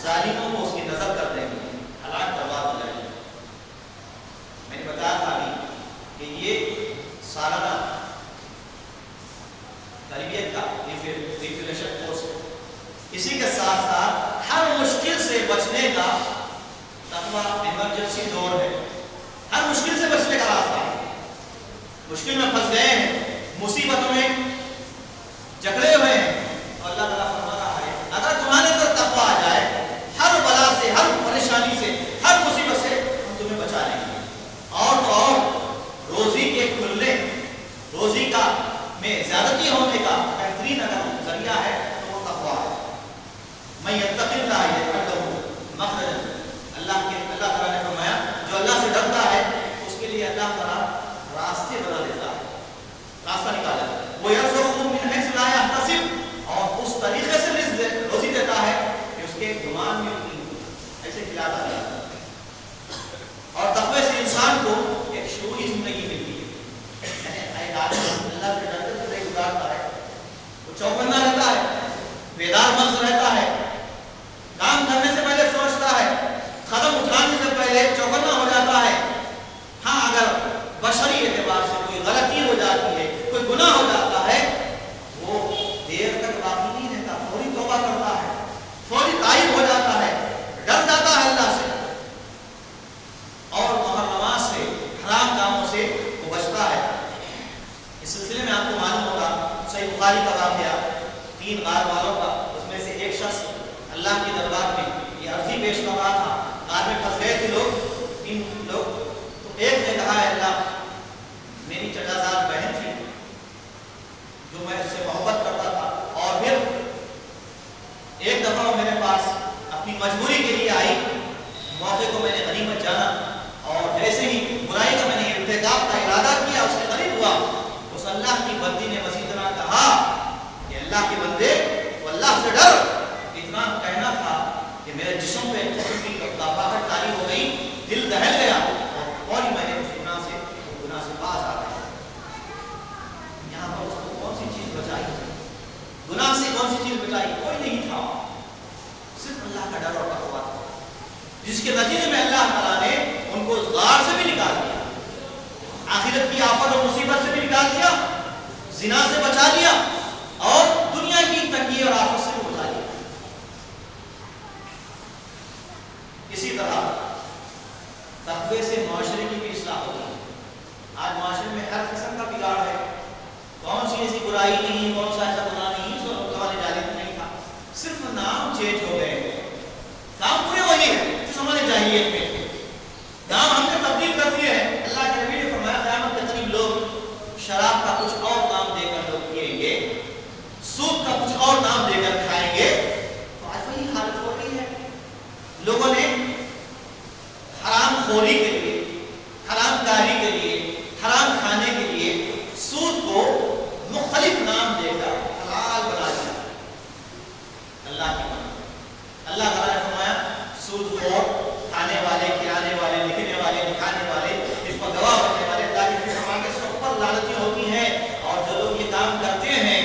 ظالموں کو اس کی نظر کر دیں گے، ہلاک برباد ہو جائیں گے. میں نے بتایا تھا ابھی کہ یہ سالانہ تربیت کا ریفریشر کورس ہے. اسی کے ساتھ ساتھ ہر مشکل سے بچنے کا تقویٰ ایمرجنسی دور ہے. ہر مشکل سے بچنے کا راستہ ہے. مشکل میں پھنس گئے ہیں، مصیبتوں میں جکڑے ہوئے ہیں، اور اللہ تعالیٰ فرما رہا ہے اگر تمہارے اندر تقویٰ آ جائے، ہر بلا سے، ہر پریشانی سے، ہر مصیبت سے ہم تمہیں بچا لیں گے. اور تو اور روزی کے کھلنے، روزی کا میں زیادتی ہونے کا بہترین اگر ذریعہ ہے تو وہ تقویٰ ہے. میں یتق اللہ یجعل لہ مخرجا، اللہ تعالیٰ نے فرمایا جو اللہ سے ڈرتا ہے اس کے لیے اللہ تعالیٰ راستے بنا دیتا ہے، راستہ نکالا. وَيَرْزُقْهُ مِنْ حَيْثُ لَا يَحْتَسِبُ، اور اس طریقے سے رزق روزی دیتا ہے کہ اس کے گمان میں ایسے کھلاتا ہے. اور تقوی سے انسان کو ایک شعوری زندگی ملتی ہے. ایک آدمی اللہ سے ڈرتے ہوئے گزارتا ہے، وہ چوکنا رہتا ہے، بیدار مغز رہتا ہے، کام کرنے سے پہلے سوچتا ہے، قدم اٹھانے سے پہلے چوکنا ہو جاتا ہے. ہاں اگر بشری اعتبار سے کوئی غلطی ہو جاتی ہے، کوئی گناہ ہو جاتا ہے، وہ دیر تک باقی نہیں رہتا، فوری توبہ کرتا ہے، فوری تائب ہو جاتا ہے، ڈر جاتا ہے اللہ سے، اور محرمات سے، حرام کاموں سے وہ بچتا ہے. اس سلسلے میں آپ کو معلوم ہوگا صحیح بخاری کا واقعہ 3 غار والوں کا. اس میں سے ایک شخص اللہ کے دربار میں یہ عرضی پیش کر رہا تھا. غار میں پھنس گئے تھے لوگ، 3 لوگ. تو ایک نے کہا ہے اللہ میری چچازاد بہن تھی جو میں اس سے محبت کرتا تھا، اور پھر ایک دفعہ وہ میرے پاس اپنی مجبوری کے لیے آئی، موقع کو میں نے غنیمت جانا، اور جیسے ہی برائی کا میں نے ارتکاب کا ارادہ کیا اس کے قریب ہوا، اس اللہ کی بندی نے اسی طرح کہا کہ اللہ کے بندے تو اللہ سے ڈر. اتنا کہنا تھا کہ میرے جسم پہ کی کباہٹ طاری ہو گئی، دل دہل گیا، اور میں نے اس گناہ سے باز آ گیا. یہاں پر اس کو کون سی چیز بچائی؟ گناہ سے کون سی چیز بچائی؟ کوئی نہیں تھا، صرف اللہ کا ڈر اور تقویٰ تھا، جس کے نتیجے میں اللہ تعالیٰ نے ان کو غار سے بھی نکال دیا، آخرت کی آفت اور مصیبت سے بھی نکال دیا، زنا سے بچا دیا، اور دنیا کی تنگی اور آفت سے بھی بچا دیا. اسی طرح تقوی سے معاشرے کی بھی اصلاح ہوتی ہے. آج معاشرے میں ہر قسم کا بگاڑ ہے، کون سی ایسی برائی نہیں، کون سا ایسا گناہ نہیں جو زمانے جاہلیت میں نہیں تھا، صرف نام چینج ہو گئے. کام پورے وہی ہے جو زمانے جاہلیت میں تھے، نام ہم نے تبدیل کر دیے ہیں. اللہ کے نبی نے فرمایا قیامت کے قریب لوگ شراب کا کچھ اور نام دے کر لوگ پیئیں گے، سود کا کچھ اور نام دے کر کھائیں گے. تو آج وہی حالت ہو رہی ہے. لوگوں نے اللہ تعالیٰ نے فرمایا سود خور، کھانے والے، کھلانے والے، لکھنے والے، دکھانے والے، اس پر گواہ بننے والے، اللہ کی فرمان کے سب پر لعنتیں ہوتی ہیں. اور جو لوگ یہ کام کرتے ہیں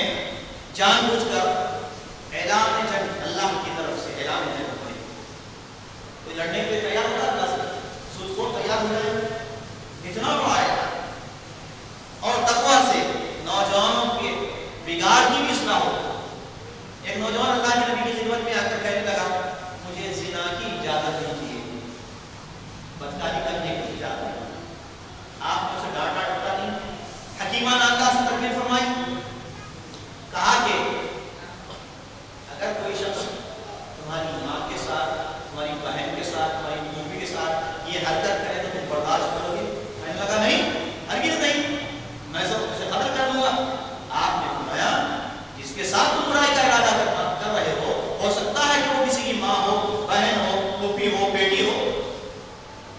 جان بوجھ کر، اعلان جنگ اللہ کی طرف سے اعلان جنگ ہوتے ہیں. کوئی لڑنے کے لیے تیار ہوتا ہے اللہ سے؟ سود خور تیار ہو جائے، اتنا بڑا ہے. اور تقویٰ سے نوجوانوں کے بگاڑ کی بھی اصلاح ہو. ایک نوجوان اللہ کے نبی کی خدمت میں آ کر کہنے لگا مجھے زنا کی اجازت نہیں چاہیے، بدکاری کرنے کی اجازت نہیں. آپ نے اسے ڈانٹا ٹوٹا نہیں، حکیمانہ انداز سے تربیت فرمائی. کہا کہ اگر کوئی شخص تمہاری ماں کے ساتھ، تمہاری بہن کے ساتھ، تمہاری بیوی کے ساتھ یہ حرکت کرے تو تم برداشت کرو گے؟ میں نے کہا نہیں، ہرگز نہیں، میں سب اسے قتل کر دوں گا. آپ نے فرمایا جس کے ساتھ تم برائی کا ارادہ کر رہے ہو سکتا ہے کہ وہ کسی کی ماں ہو، بہن ہو، پھوپھی ہو، بیٹی ہو.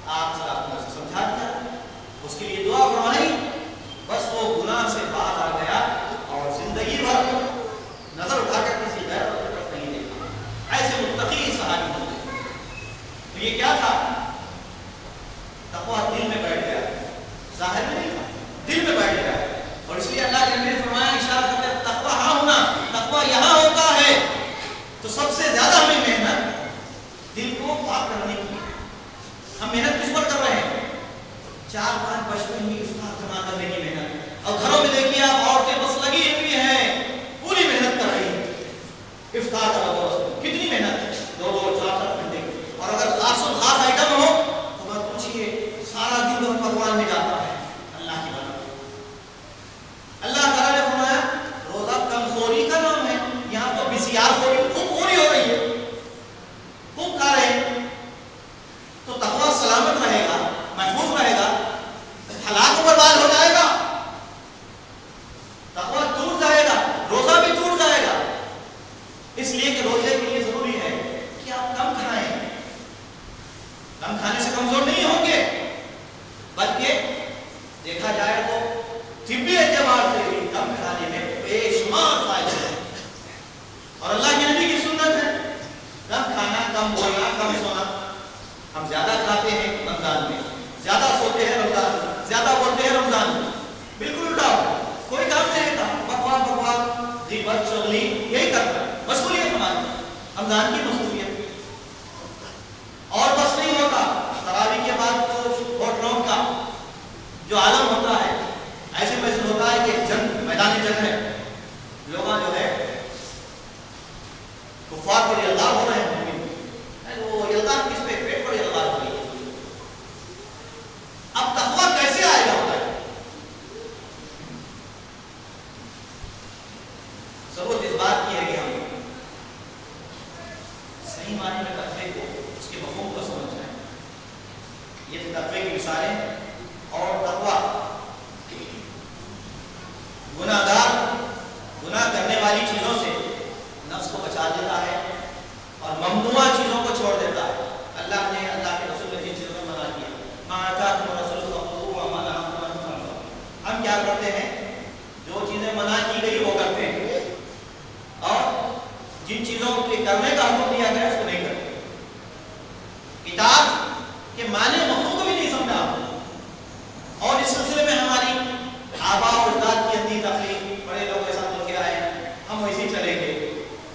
آپ نے اسے سمجھا دیا، اس کے لیے دعا فرمائی. بس وہ گناہ سے باز آ گیا اور زندگی بھر نظر اٹھا کر کسی غیر کی طرف نہیں دیکھا. ایسے متقی صحابی ہوتے. تو یہ کیا تھا؟ تقویٰ دل میں بیٹھ گیا، ظاہر میں نہیں تھا، دل میں بیٹھ گیا. اور اس لیے اللہ کے نبی نے فرمایا اشارہ کرتے ہیں تقویٰ ہاں ہونا، تقویٰ یہاں ہوتا ہے. تو سب سے زیادہ ہمیں محنت دل کو پاک کرنے کی. ہم محنت کس پر کر رہے ہیں؟ 4-5 بچپن میں افطار جمع کرنے کی محنت. اور گھروں میں دیکھیے آپ عورتیں بس لگی ہوئی ہیں، پوری محنت کر رہی ہیں افطار کا وقت. کتنی محنت، 2-4 گھنٹے. اور اگر خاص آئٹم ہو تو بات پوچھیے سارا دن تو پکوان میں جاتا ہے. اللہ کی بات، اللہ تعالیٰ نے فرمایا روزہ کم خوری کا نام ہے. یہاں تو بسیار خوری، خوب خوری ہو رہی ہے، خوب کھا رہے ہیں. تو تقویٰ سلامت رہے گا، محفوظ رہے گا، ہلاک برباد ہو جائے گا. تقویٰ ٹوٹ جائے گا، روزہ بھی ٹوٹ جائے گا. اس لیے کہ روزے کے لیے ضروری ہے کہ آپ کم کھائیں. کم کھانے سے کمزور نہیں ہوں گے، بلکہ دیکھا جائے تو طبی اعتبار سے بھی کم کھانے میں بے شمار فائدے ہیں. اور اللہ کے نبی کی سنت ہے کم کھانا، کم بولنا، کم سونا. ہم زیادہ کھاتے ہیں رمضان میں، زیادہ سوتے ہیں رمضان میں، زیادہ بولتے ہیں رمضان میں. بالکل الٹا، کوئی کام نہیں رہتا، بکواس، غیبت، چغلی، یہی کرتا ہے. مشغولیت ہماری رمضان کی مشغولیت. اور بس نہیں ہوتا، تراویح کے بعد تو ہوٹلوں کا جو عالم ہوتا ہے، ایسے محسوس ہوتا ہے کہ جنگ، میدان جنگ ہے. لوگ جو ہے کفار پر یلغار ہو رہے ہیں. وہ یلغار کس پہ؟ پیٹ پر یلغار ہو رہی ہے. اب تقویٰ کیسے آئے گا؟ ضرورت اس بات کی ہے کہ ہم صحیح معنی میں تقوی کو، اس کے مفہوم کو سمجھ جائیں. یہ تقوی کی مثالیں. اور تقویٰ گناہ کرنے والی چیزوں سے نفس کو بچا دیتا ہے اور ممنوع چیزوں کو چھوڑ دیتا ہے. اللہ نے، اللہ کے رسول نے جن چیزوں میں منع کیا، ما آتاکم الرسول فخذوہ وما نہاکم عنہ فانتہوا. ہم کیا کرتے ہیں؟ جو چیزیں منع کی گئی وہ کرتے ہیں، اور جن چیزوں کے کرنے کا حکم دیا گیا اس کو نہیں کرتے. کتاب کے معنی مفہوم کو بھی نہیں سمجھا. اور اس سلسلے میں ہماری آباء و اجداد کی عندی تخلیق، بڑے لوگ ایسا بول کے آئے، ہم ویسے چلیں گے.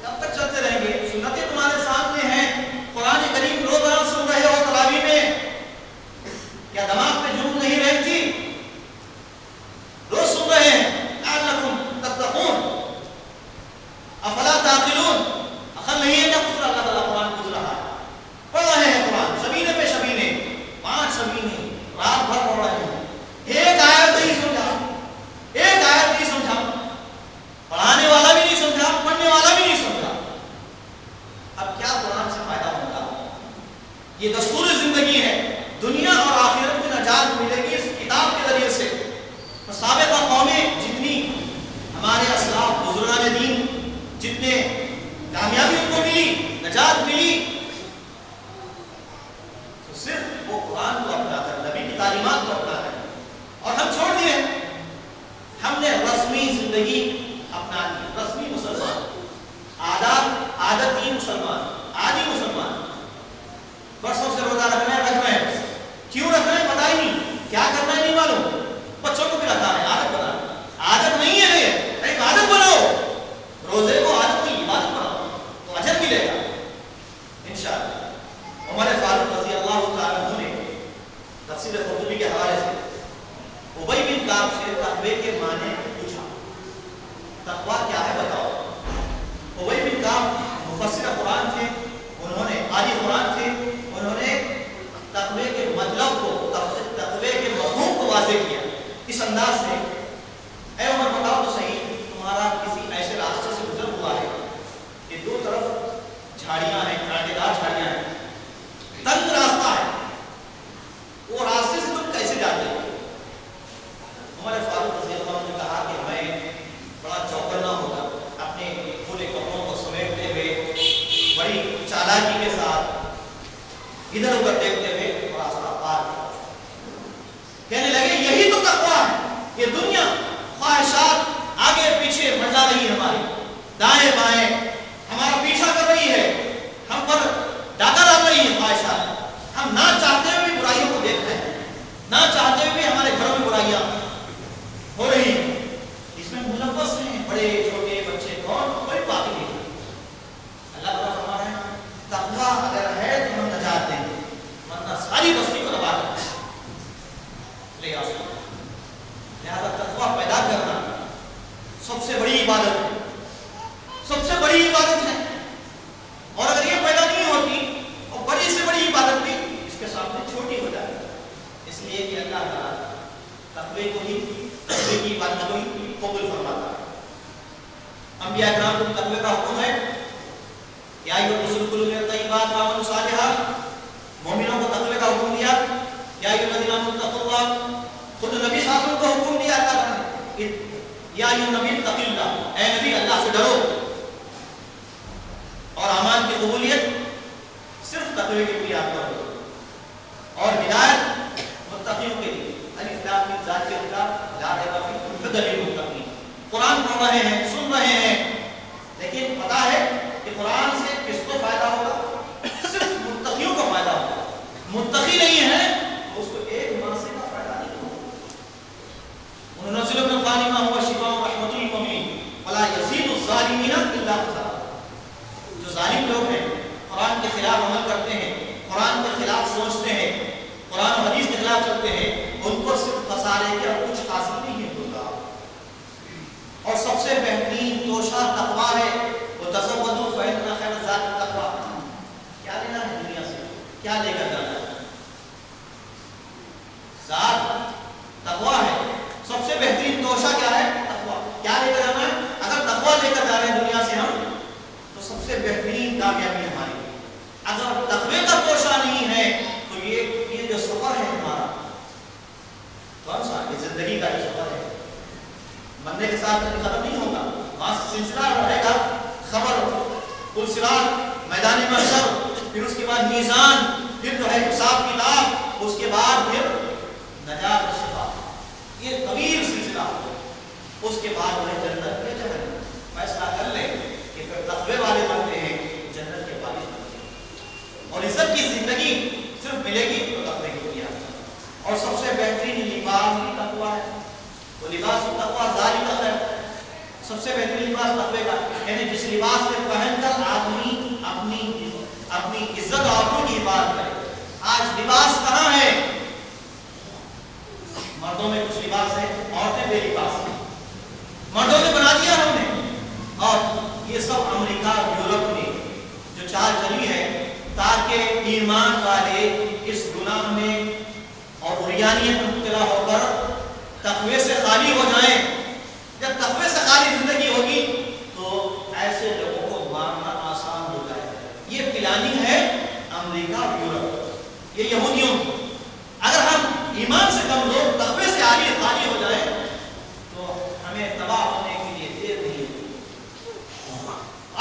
کب تک چلتے رہیں گے؟ سنتیں تمہارے سامنے ہیں. قرآن کریم روزانہ سن رہے ہو تراویح میں، کیا دماغ پہ جھوم نہیں رہتی؟ روز سن رہے ہیں. لعلکم تتقون افلا تعقلون. عقل نہیں ہے کیا؟ پوچھ اللہ تعالیٰ قرآن پوچھ رہا ہے. پڑھ رہے ہیں قرآن شبینے پہ شبینے، 5 شبینے رات بھر پڑھ رہے ہیں. ایک آیت نہیں سمجھا، ایک آیت نہیں سمجھا. پڑھانے والا بھی نہیں سمجھا، پڑھنے والا بھی نہیں سمجھا. اب کیا قرآن سے فائدہ ہوگا؟ یہ دستور زندگی ہے. دنیا اور آخرت میں نجات ملے گی اس کتاب کے ذریعے سے. سابقہ قومیں جتنی، ہمارے اسلاف بزرگان دین جتنے کامیابی ان کو ملی، نجات ملی، تو صرف وہ قرآن کو اپنا کر، نبی کی تعلیمات کو اپنا کر. اور ہم چھوڑ دیے، ہم نے رسمی زندگی اپنا لی. رسمی مسلمان، عادتی مسلمان، عادی مسلمان. کیوں رکھنا ہے پتا ہی نہیں، کیا کرنا ہے نہیں معلوم، بچوں کو بھی رکھا ہے، عادت بنا، عادت نہیں ہے یہ، ایک عادت بناؤ، روزے کو عادت نہیں عبادت بناؤ تو اجر ملے گا انشاءاللہ۔ عمر فاروق رضی اللہ تعالیٰ عنہ نے تفسیر قرطبی کے حوالے سے ابی بن کعب سے تقوی کے معنی پوچھا، تقوی کیا ہے بتاؤ۔ ابی بن کعب مفسر قرآن تھے، انہوں نے قاری قرآن تھے، انہوں نے تقوی کے مطلب کو، تقوی کے مفہوم کو واضح کیا اس انداز سے، اے عمر بتاؤ تو صحیح، تمہارا کسی ایسے راستے سے گزر ہوا ہے کہ دو طرف جھاڑیاں ہیں، کانٹے دار جھاڑیاں ہیں، تنگ راستہ ہے، وہ راستے سے تم کیسے جاتے ہو؟ عمر فاروق رضی اللہ عنہ نے کہا کہ میں بڑا چوکنا ہوگا، اپنے پورے کپڑوں کو سمیٹتے ہوئے بڑی چالاکی کے ساتھ ادھر ادھر دیکھتے ہوئے راستہ پار کیا۔ کہنے لگے یہی تو تقویٰ ہے، یہ دنیا خواہشات آگے پیچھے منڈلا رہی ہے، ہماری دائیں بائیں ہمارا پیچھا کر رہی ہے، ہم پر ڈاکہ ڈال رہی ہے خواہشات، ہم نہ چاہتے ہوئے بھی برائیوں کو دیکھ رہے ہیں، نہ چاہتے ہوئے بھی ہمارے گھروں میں برائیاں ہو رہی ہیں، اس میں ملوث ہیں بڑے چھوٹے بچے، کون کوئی باقی نہیں۔ اللہ تعالیٰ فرما رہے ہیں تقویٰ اگر ہے تو ہم نجات دیں گے، ورنہ ساری بستی کو تباہ کر دیں گے۔ لہذا تقویٰ پیدا کرنا سب سے بڑی عبادت ہے، سب سے بڑی عبادت ہے، اور اگر یہ پیدا نہیں ہوتی اور بڑی سے بڑی عبادت بھی اس کے سامنے چھوٹی ہو جائے، اس لیے کہ اللہ تعالیٰ تقوی کو ہی، تقوی کی عبادت کو ہی قبول فرماتا ہے۔ انبیاء کرام کو تقوی کا حکم ہے، یا ایھا الرسول کلوا من الطیبات واعملوا صالحا، مومنوں کو تقوی کا حکم دیا، یا ایھا الذین آمنوا اتقوا اللہ، خود نبی صلی اللہ علیہ وسلم کو حکم دیا اللہ تعالیٰ نے، یا ایھا النبی اتق اللہ، اے نبی اللہ سے ڈرو، اور اعمال کی قبولیت صرف تقوی کی بنیاد پر ہوگی، اور ہدایت متقیوں کے لیے، الف لام میم ذالک الکتاب لا ریب فیہ ھدی للمتقین۔ قرآن پڑھ رہے ہیں، سن رہے ہیں، لیکن پتا ہے کہ قرآن سے کس کو فائدہ ہوگا؟ صرف متقیوں کو فائدہ ہوگا، متقی نہیں ہے تو اس کو ایک ماسے کا فائدہ نہیں ہوگا۔ وننزل من القرآن ما هو شفاء ورحمة للمؤمنين ولا يزيد الظالمين إلا خسارا۔ جو ظالم لوگ ہیں، قرآن کے خلاف عمل کرتے ہیں، قرآن کے خلاف سوچتے ہیں، قرآن و حدیث کے خلاف چلتے ہیں، ان کو صرف خسارے کے اور کچھ حاصل نہیں ہوگا۔ اور سب سے بہترین توشہ تقویٰ ہے، وَتَزَوَّدُوا فَإِنَّ خَيْرَ الزَّادِ التَّقْوَىٰ۔ کیا لینا ہے دنیا سے؟ کیا لے کر جانا ہے؟ ذات تقویٰ ہے، سب سے بہترین توشہ کیا ہے؟ تقویٰ۔ کیا لے کر جانا ہے؟ اگر تقویٰ لے کر جا رہے ہیں دنیا سے ہم، تو سب سے بہترین کامیابی ہماری۔ اگر تقوی کا توشہ نہیں ہے تو یہ جو سفر ہے ہمارا، کون سا؟ یہ زندگی کا جو سفر ہے، مرنے کے ساتھ ختم نہیں ہوگا، وہاں سلسلہ رہے گا، خبر، پل صراط، میدان محشر، پھر اس کے بعد میزان، پھر جو ہے حساب کتاب، اس کے بعد پھر نجات و شفا، یہ طویل سلسلہ ہوگا۔ اس کے بعد وہ جنت میں جہنم، فیصلہ کر لیں کہ پھر تقوی والے بنتے ہیں، جنت کے وارث بنتے ہیں، اور عزت کی زندگی صرف ملے گی تو تقوی کی بنیاد۔ اور سب سے بہترین لباس بھی تقوی ہے، وہ لباس تقویٰ ذالک خیر، سب سے بہترین لباس تقوی کا، یعنی جس لباس میں پہن کر آدمی اپنی عزت اور آبرو کی حفاظت کرے۔ آج لباس کہاں ہے؟ مردوں میں کچھ لباس ہے، عورتیں بے لباس ہیں، مردوں نے بنا دیا ہم نے، اور یہ سب امریکہ یورپ میں جو چال چلی ہے تاکہ ایمان والے اس گناہ میں اور عریانیت میں مبتلا ہو کر تقوی سے خالی ہو جائیں۔ جب تقوی سے خالی زندگی ہوگی تو ایسے لوگوں کو مارنا آسان ہو جائے گا۔ یہ پلاننگ ہے امریکہ اور یورپ، یہ یہودیوں کی۔ اگر ہم ایمان سے کمزور، تقوی سے خالی ہو جائیں تو ہمیں تباہ ہونے کے لیے دیر نہیں ہوگی۔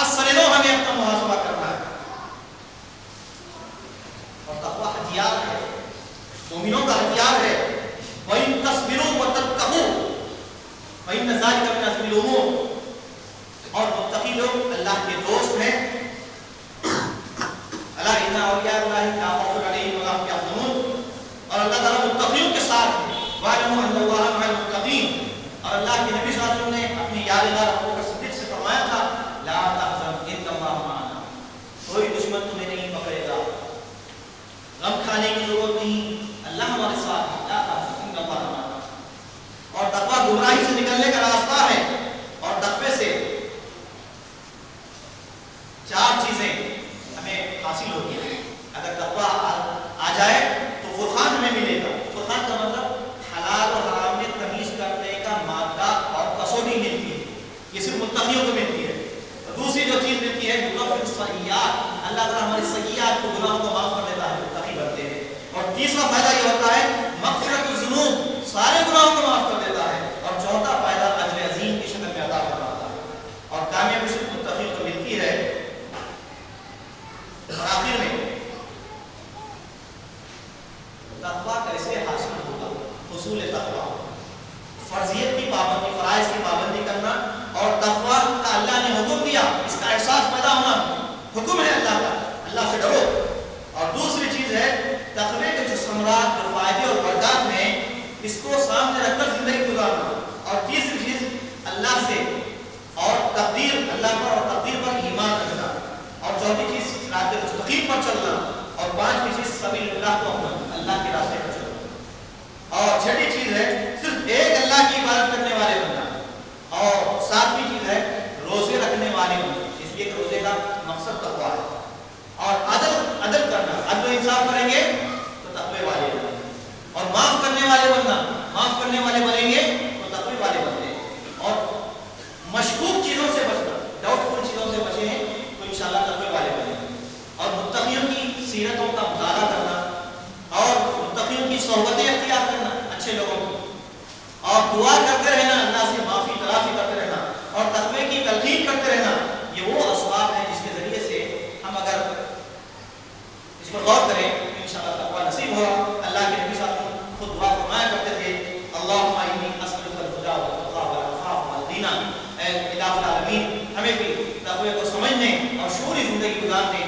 اصلوں ہمیں اپنا محاسبہ کرنا ہے، اور تقوی ہتھیار ہے، مومنوں کا ہتھیار ہے۔ وَإِن تَصْبِرُوا وَتَتَّقُوا فَإِنَّ ذَلِكَ مِنْ عَزْمِ الْأُمُورِ۔ اور متقی لوگ اللہ کے دوست ہیں۔ أَلَا إِنَّ أَوْلِيَاءَ اللَّهِ لَا خَوْفٌ عَلَيْهِمْ وَلَا هُمْ يَحْزَنُونَ۔ اور نکلنے کا راستہ ہے. اور تقوی سے 4 چیزیں ہمیں حاصل ہوتی ہیں. اگر تقوی آ جائے تو فرقان ہمیں ملے گا. فرقان کا مطلب حلال اور حرام میں تمیز کرنے کا مادہ اور کسوٹی ملتی ہے. یہ صرف متقیوں کو ملتی ہے. دوسری جو چیز ملتی ہے یکفر السیئات، اللہ تعالیٰ ہماری سیئات کو، گناہوں کو معاف کر دیتا ہے، متقی بنتے ہیں. اور تیسرا فائدہ یہ ہوتا ہے مغفرت الذنوب، سارے گناہوں کو معاف کر دیتا ہے. اور چوتھا فائدہ اجر عظیم کی شکل میں عطا فرماتا ہے. اور کامیابی صرف متقیوں کو ملتی ہے. اور آخر میں تقویٰ کیسے حاصل ہوگا؟ حصول تقویٰ، فرضیت کی پابندی، فرائض کی پابندی کرنا، اور تقویٰ کا اللہ نے حکم دیا اس کا احساس پیدا ہونا. حکم ہے اللہ کا، اللہ سے ڈرو. اور دوسری چیز ہے تقوی کے جو ثمرات، جو فائدے اور برکات ہیں، اس کو سامنے رکھ کر زندگی گزارنا. اور تیسری چیز اللہ سے اور تقدیر، اللہ پر اور تقدیر پر ایمان رکھنا. اور چوتھی چیز صراط مستقیم پر چلنا. اور پانچویں چیز سبیل اللہ کو اپنا، اللہ کے راستے پر چلنا. اور چھٹی چیز ہے صرف ایک اللہ کی عبادت کرنے والے بننا. اور ساتویں چیز ہے روزے رکھنے والے بننا، اس لیے کہ روزے کا مقصد تقویٰ ہے. اور عدل کرنا، عدل و انصاف کریں گے تو تقوی والے بنیں گے. اور معاف کرنے والے بننا، معاف کرنے والے بنیں گے تو تقوی والے بنتے ہیں. اور مشکوک چیزوں سے بچنا، ڈاؤٹ فل چیزوں سے بچیں تو انشاءاللہ تقوی والے بنیں گے. اور متقیوں کی سیرتوں کا مطالعہ کرنا، اور متقیوں کی صحبتیں اختیار کرنا، اچھے لوگوں کی، اور دعا کرتے رہنا، اللہ سے معافی تلافی کرتے رہنا، اور تقوی کی تلقین کرتے رہنا. یہ وہ اسباب ہیں جس کے ذریعے سے ہم اگر اس پر غور کریں تو انشاءاللہ تقویٰ نصیب ہوگا. اللہ کے نبی صلی اللہ علیہ وسلم خود دعا فرمایا کرتے تھے اللہم انی اسألک الہدی والتقی والعفاف والغنی. اے الہ العالمین، ہمیں بھی تقوی کو سمجھنے اور شعوری زندگی گزارنے